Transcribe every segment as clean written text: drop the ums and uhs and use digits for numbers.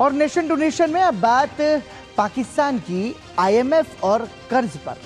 और nation to nation में अब बात पाकिस्तान की आईएमएफ और कर्ज पर।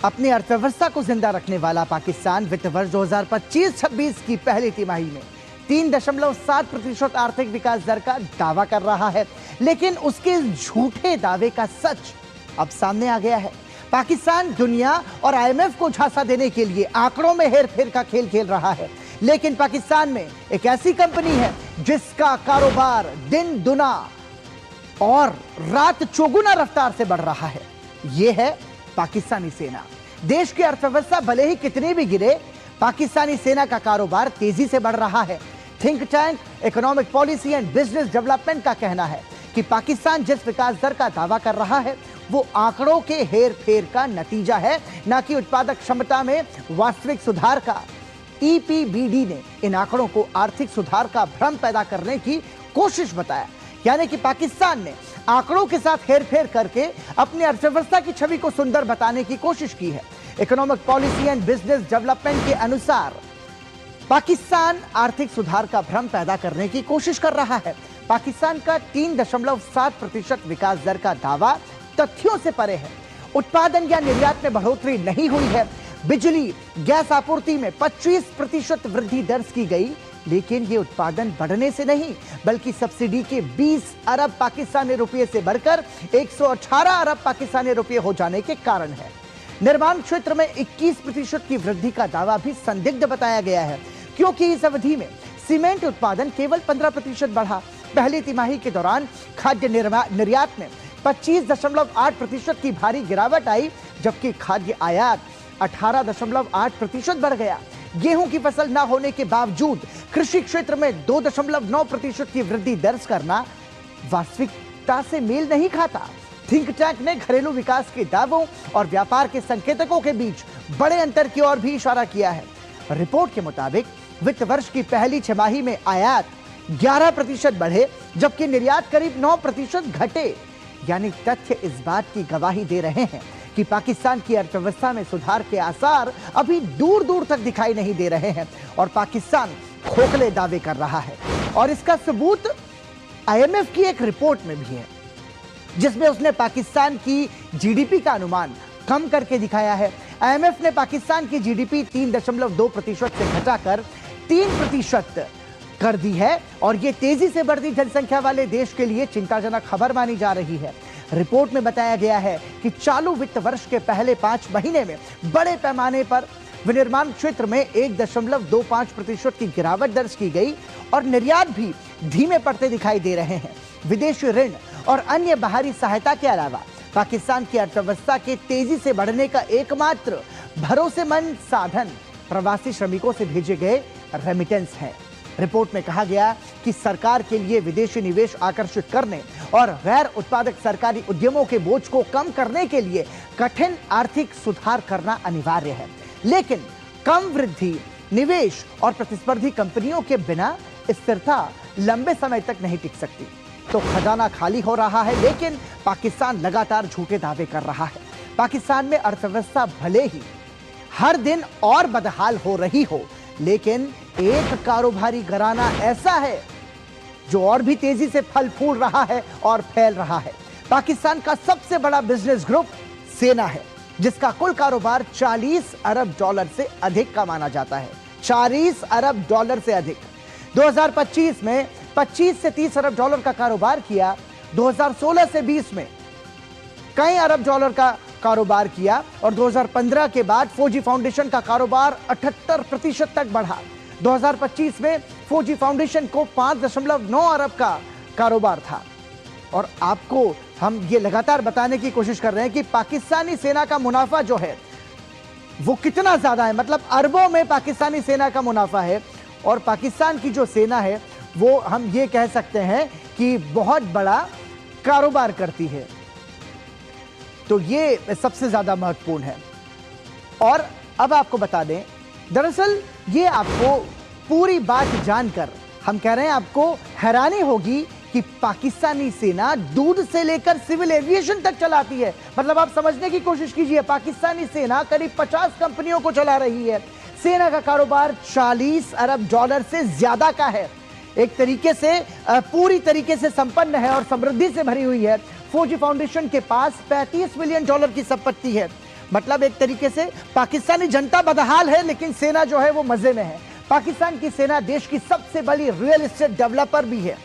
अपनी अर्थव्यवस्था को जिंदा रखने वाला पाकिस्तान वित्त वर्ष 2025-26 की पहली तिमाही में 3.7% आर्थिक विकास दर का दावा कर रहा है, लेकिन उसके झूठे दावे का सच अब सामने आ गया है। पाकिस्तान दुनिया और आईएमएफ को झांसा देने के लिए आंकड़ों में हेरफेर का खेल खेल रहा है, लेकिन पाकिस्तान में एक ऐसी कंपनी है जिसका कारोबार दिन दुना और रात चौगुना रफ्तार से बढ़ रहा है। यह है पाकिस्तानी सेना। देश की अर्थव्यवस्था भले ही कितनी भी गिरे, पाकिस्तानी सेना का कारोबार तेजी से बढ़ रहा है। Think tank economic policy and business development का कहना है कि पाकिस्तान जिस विकास दर का दावा कर रहा है वो आंकड़ों के हेरफेर का नतीजा है, न कि उत्पादक क्षमता में वास्तविक सुधार का। ईपीबीडी ने इन आंकड़ों को आर्थिक सुधार का भ्रम पैदा करने की कोशिश बताया, यानी कि पाकिस्तान ने आंकड़ों के साथ हेरफेर करके अपनी अर्थव्यवस्था की छवि को सुंदर बताने की कोशिश की है। Economic policy and business development के अनुसार पाकिस्तान आर्थिक सुधार का भ्रम पैदा करने की कोशिश कर रहा है। पाकिस्तान का 3.7% विकास दर का दावा तथ्यों से परे है। उत्पादन या निर्यात में बढ़ोतरी नहीं हुई है। बिजली गैस आपूर्ति में 25% वृद्धि दर्ज की गई, लेकिन ये उत्पादन बढ़ने से नहीं बल्कि सब्सिडी के 20 अरब पाकिस्तानी रुपये से बढ़कर 118 अरब पाकिस्तानी रुपये हो जाने के कारण है। निर्माण क्षेत्र में 21% की वृद्धि का दावा भी संदिग्ध बताया गया है, क्योंकि इस अवधि में सीमेंट उत्पादन केवल 15% बढ़ा। पहली तिमाही के दौरान खाद्य निर्यात में 25.8% की भारी गिरावट आई, जबकि खाद्य आयात 18.8% बढ़ गया। गेहूं की फसल न होने के बावजूद कृषि क्षेत्र में 2.9% की वृद्धि दर्ज करना वास्तविकता से मेल नहीं खाता। थिंक टैंक ने घरेलू विकास के दावों और व्यापार के संकेतकों के बीच बड़े अंतर की ओर भी इशारा किया है। रिपोर्ट के मुताबिक वित्त वर्ष की पहली छमाही में आयात 11% बढ़े, जबकि निर्यात करीब 9% घटे। यानी तथ्य इस बात की गवाही दे रहे हैं कि पाकिस्तान की अर्थव्यवस्था में सुधार के आसार अभी दूर दूर तक दिखाई नहीं दे रहे हैं और पाकिस्तान खोखले दावे कर रहा है। और इसका सबूत आईएमएफ की एक रिपोर्ट में भी है, जिसमें उसने पाकिस्तान की जीडीपी का अनुमान कम करके दिखाया है। आईएमएफ ने पाकिस्तान की जीडीपी 3.2% से घटाकर 3% कर दी है और यह तेजी से बढ़ती जनसंख्या वाले देश के लिए चिंताजनक खबर मानी जा रही है। रिपोर्ट में बताया गया है कि चालू वित्त वर्ष के पहले 5 महीने में बड़े पैमाने पर विनिर्माण क्षेत्र में 1.25% की गिरावट दर्ज की गई और निर्यात भी धीमे पड़ते दिखाई दे रहे हैं। विदेशी ऋण और अन्य बाहरी सहायता के अलावा पाकिस्तान की अर्थव्यवस्था के तेजी से बढ़ने का एकमात्र भरोसेमंद साधन प्रवासी श्रमिकों से भेजे गए रेमिटेंस है। रिपोर्ट में कहा गया कि सरकार के लिए विदेशी निवेश आकर्षित करने और गैर उत्पादक सरकारी उद्यमों के बोझ को कम करने के लिए कठिन आर्थिक सुधार करना अनिवार्य है, लेकिन कम वृद्धि, निवेश और प्रतिस्पर्धी कंपनियों के बिना स्थिरता लंबे समय तक नहीं टिक सकती। तो खजाना खाली हो रहा है, लेकिन पाकिस्तान लगातार झूठे दावे कर रहा है। पाकिस्तान में अर्थव्यवस्था भले ही हर दिन और बदहाल हो रही हो, लेकिन एक कारोबारी घराना ऐसा है जो और भी तेजी से फल फूल रहा है और फैल रहा है। पाकिस्तान का सबसे बड़ा बिजनेस ग्रुप सेना है, जिसका कुल कारोबार 40 अरब डॉलर से अधिक का माना जाता है। 40 अरब डॉलर से अधिक। 2025 में 25 से 30 अरब डॉलर का कारोबार किया। 2016 से 20 में कई अरब डॉलर का कारोबार किया और 2015 के बाद फौजी फाउंडेशन का कारोबार 78% तक बढ़ा। 2025 में फौजी फाउंडेशन को 5.9 अरब का कारोबार था। और आपको हम ये लगातार बताने की कोशिश कर रहे हैं कि पाकिस्तानी सेना का मुनाफा जो है वो कितना ज्यादा है, मतलब अरबों में पाकिस्तानी सेना का मुनाफा है। और पाकिस्तान की जो सेना है वो हम ये कह सकते हैं कि बहुत बड़ा कारोबार करती है। तो ये सबसे ज्यादा महत्वपूर्ण है। और अब आपको बता दें, दरअसल ये आपको पूरी बात जानकर हम कह रहे हैं आपको हैरानी होगी कि पाकिस्तानी सेना दूध से लेकर सिविल एविएशन तक चलाती है। मतलब आप समझने की कोशिश कीजिए, पाकिस्तानी सेना करीब 50 कंपनियों को चला रही है। सेना का कारोबार 40 अरब डॉलर से ज्यादा का है। एक तरीके से पूरी तरीके से संपन्न है और समृद्धि से भरी हुई है। फौजी फाउंडेशन के पास $35 मिलियन की संपत्ति है। मतलब एक तरीके से पाकिस्तानी जनता बदहाल है, लेकिन सेना जो है वो मजे में है। पाकिस्तान की सेना देश की सबसे बड़ी रियल एस्टेट डेवलपर भी है।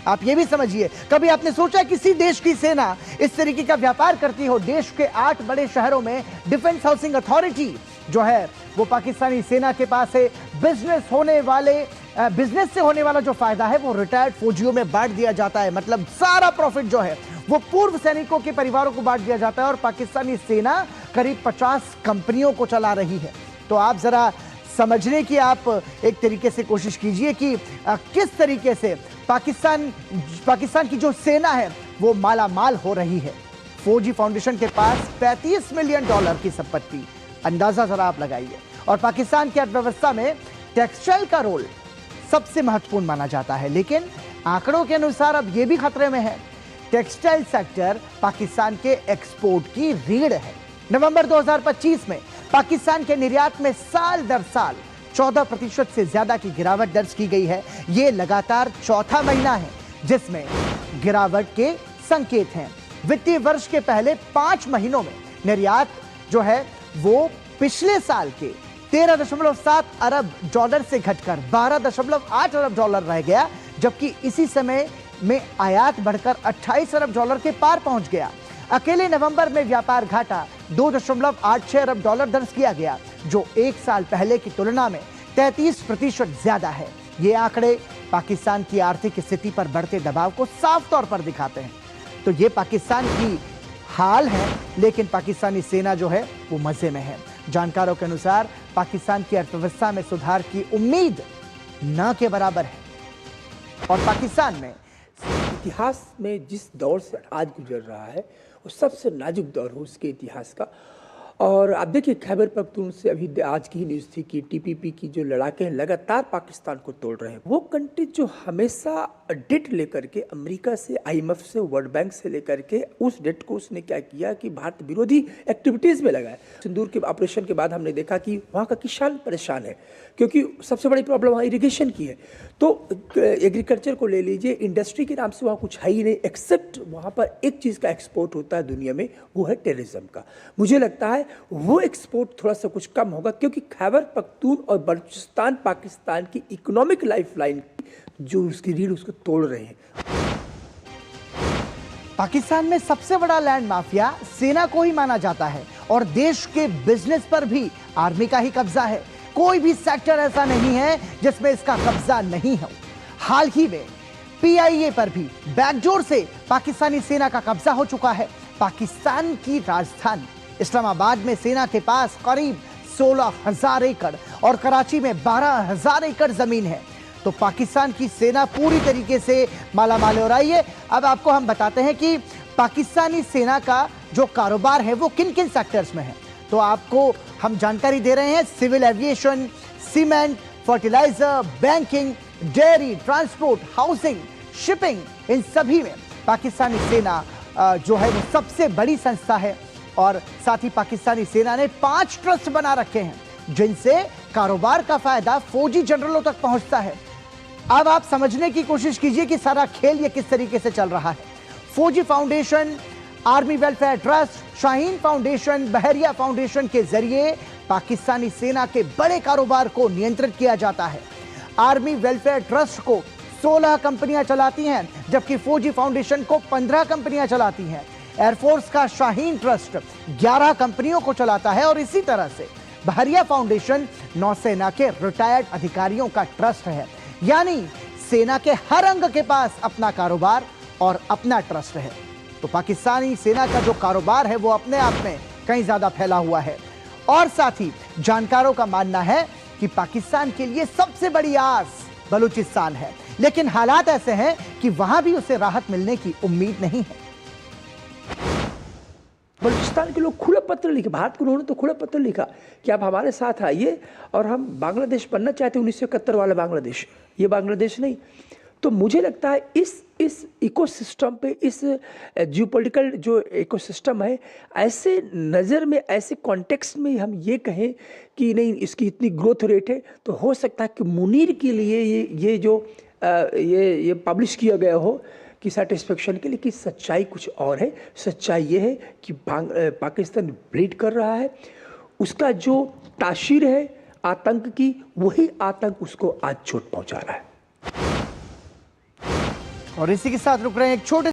आप ये भी समझिए, कभी आपने सोचा किसी देश की सेना इस तरीके का व्यापार करती हो? देश के 8 बड़े शहरों में डिफेंस हाउसिंग अथॉरिटी जो है वो पाकिस्तानी सेना के पास है। बिजनेस से होने वाला जो फायदा है वो रिटायर्ड फौजियों में बांट दिया जाता है। मतलब सारा प्रॉफिट जो है वो पूर्व सैनिकों के परिवारों को बांट दिया जाता है और पाकिस्तानी सेना करीब 50 कंपनियों को चला रही है। तो आप जरा समझने की आप एक तरीके से कोशिश कीजिए कि किस तरीके से पाकिस्तान की जो सेना है वो माला माल हो रही है। फौजी फाउंडेशन के पास $35 मिलियन की संपत्ति, अंदाजा जरा आप लगाइए। और पाकिस्तान की अर्थव्यवस्था में टेक्सटाइल का रोल सबसे महत्वपूर्ण माना जाता है, लेकिन आंकड़ों के अनुसार अब यह भी खतरे में है। टेक्सटाइल सेक्टर पाकिस्तान के एक्सपोर्ट की रीढ़ है। नवंबर 2025 में पाकिस्तान के निर्यात में साल दर साल 14% से ज्यादा की गिरावट दर्ज की गई है। यह लगातार चौथा महीना है जिसमें गिरावट के संकेत हैं। वित्तीय वर्ष के पहले 5 महीनों में निर्यात जो है वो पिछले साल के $13.7 अरब से घटकर $12.8 अरब रह गया, जबकि इसी समय में आयात बढ़कर $28 अरब के पार पहुंच गया। अकेले नवंबर में व्यापार घाटा $2.86 अरब दर्ज किया गया, जो एक साल पहले की तुलना में 33% ज्यादा है। ये आंकड़े पाकिस्तान की आर्थिक स्थिति पर बढ़ते दबाव को साफ तौर पर दिखाते हैं। तो ये पाकिस्तान की हाल है, लेकिन पाकिस्तानी सेना जो है वो मजे में है। जानकारों के अनुसार पाकिस्तान की अर्थव्यवस्था में सुधार की उम्मीद न के बराबर है और पाकिस्तान में इतिहास में जिस दौर से आज गुजर रहा है वो सबसे नाजुक दौर हो उसके इतिहास का। और आप देखिए खैबर पख्तूनख्वा से अभी आज की ही न्यूज़ थी कि टीपीपी की जो लड़ाके हैं लगातार पाकिस्तान को तोड़ रहे हैं। वो कंट्री जो हमेशा डेट लेकर के अमेरिका से, आईएमएफ से, वर्ल्ड बैंक से लेकर के उस डेट को उसने क्या किया कि भारत विरोधी एक्टिविटीज़ में लगाया। सिंदूर के ऑपरेशन के बाद हमने देखा कि वहाँ का किसान परेशान है क्योंकि सबसे बड़ी प्रॉब्लम वहाँ इरिगेशन की है। तो एग्रीकल्चर को ले लीजिए, इंडस्ट्री के नाम से वहाँ कुछ है ही नहीं, एक्सेप्ट वहाँ पर एक चीज़ का एक्सपोर्ट होता है दुनिया में, वो है टेररिज्म का। मुझे लगता है वो एक्सपोर्ट थोड़ा सा कुछ कम होगा क्योंकि खैबर पख्तून और बलूचिस्तान पाकिस्तान की इकोनॉमिक लाइफलाइन जो उसकी रीढ़ उसको तोड़ रहे हैं। पाकिस्तान में सबसे बड़ा लैंड माफिया सेना को ही माना जाता है और देश के बिजनेस पर भी आर्मी का ही कब्जा है। कोई भी सेक्टर ऐसा नहीं है जिसमें इसका कब्जा नहीं हो। हाल ही में पीआईए पर भी बैकडोर से पाकिस्तानी सेना का कब्जा हो चुका है। पाकिस्तान की राजधानी इस्लामाबाद में सेना के पास करीब 16,000 एकड़ और कराची में 12,000 एकड़ जमीन है। तो पाकिस्तान की सेना पूरी तरीके से मालामाल हो रही है। अब आपको हम बताते हैं कि पाकिस्तानी सेना का जो कारोबार है वो किन किन सेक्टर्स में है। तो आपको हम जानकारी दे रहे हैं, civil aviation, cement, fertilizer, banking, dairy, transport, housing, shipping, इन सभी में पाकिस्तानी सेना जो है वो सबसे बड़ी संस्था है। और साथ ही पाकिस्तानी सेना ने 5 ट्रस्ट बना रखे हैं जिनसे कारोबार का फायदा फौजी जनरलों तक पहुंचता है। अब आप समझने की कोशिश कीजिए कि सारा खेल ये किस तरीके से चल रहा है। Fauji foundation, army welfare trust, Shaheen foundation, Bahria foundation के जरिए पाकिस्तानी सेना के बड़े कारोबार को नियंत्रित किया जाता है। आर्मी वेलफेयर ट्रस्ट को 16 कंपनियां चलाती हैं, जबकि फौजी फाउंडेशन को 15 कंपनियां चलाती हैं। एयरफोर्स का शाहीन ट्रस्ट 11 कंपनियों को चलाता है और इसी तरह से बहरिया फाउंडेशन नौसेना के रिटायर्ड अधिकारियों का ट्रस्ट है। यानी सेना के हर अंग के पास अपना कारोबार और अपना ट्रस्ट है। तो पाकिस्तानी सेना का जो कारोबार है वो अपने आप में कहीं ज्यादा फैला हुआ है। और साथ ही जानकारों का मानना है कि पाकिस्तान के लिए सबसे बड़ी आस बलूचिस्तान है, लेकिन हालात ऐसे हैं कि वहां भी उसे राहत मिलने की उम्मीद नहीं है। बलूचिस्तान के लोग खुला पत्र लिखे, भारत को उन्होंने तो खुला पत्र लिखा कि आप हमारे साथ आइए और हम बांग्लादेश बनना चाहते हैं, 1971 वाला बांग्लादेश, ये बांग्लादेश नहीं। तो मुझे लगता है इस इकोसिस्टम पे, इस जियोपॉलिटिकल जो इकोसिस्टम है, ऐसे नज़र में, ऐसे कॉन्टेक्स्ट में हम ये कहें कि नहीं इसकी इतनी ग्रोथ रेट है, तो हो सकता है कि मुनीर के लिए ये जो ये पब्लिश किया गया हो कि सेटिस्फेक्शन के लिए, कि सच्चाई कुछ और है। सच्चाई ये है कि पाकिस्तान ब्लीड कर रहा है, उसका जो तासीर है आतंक की, वही आतंक उसको आज चोट पहुंचा रहा है। और इसी के साथ रुक रहे हैं एक छोटे